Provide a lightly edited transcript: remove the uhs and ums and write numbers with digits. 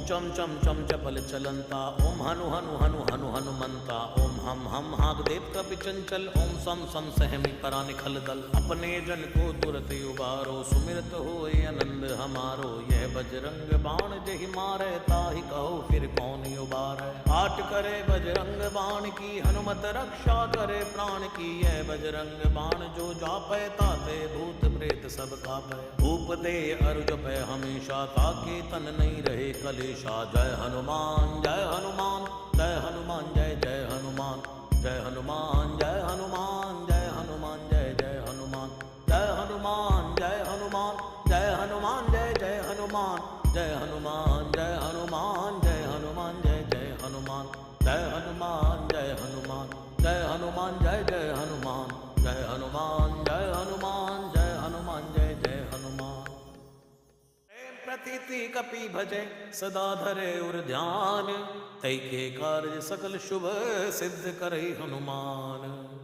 चम चम चम चपल चलंता, ओम हनु हनु हनु हनु हनुमंता, ओम हम हाग देव कपि चंचल, ओम सम सम सहमी करा निखल दल। अपने जन को तुरत उबारो, सुमिरत होए आनंद हमारो। यह बजरंग बाण जहि मारे, ताहि कहो फिर कौन उबारे। आट करे बजरंग बाण की, हनुमत रक्षा करे प्राण की। यह बजरंग बाण जो जापै, ताते भूत प्रेत सब कापै। भूप दे अरु जपै हमेशा, ताके तन नहीं रहे कलेशा। जय हनुमान जय हनुमान जय हनुमान जय जय हनुमान। जय हनुमान जय हनुमान जय हनुमान जय जय हनुमान। जय हनुमान जय हनुमान जय हनुमान जय जय हनुमान। जय हनुमान जय हनुमान जय हनुमान जय जय हनुमान। जय हनुमान जय हनुमान जय हनुमान जय जय हनुमान। जय हनुमान जय हनुमान जय हनुमान जय जय हनुमान। प्रतीति कपि भजे सदा धरे उर ध्यान, तै के कार्य सकल शुभ सिद्ध करे हनुमान।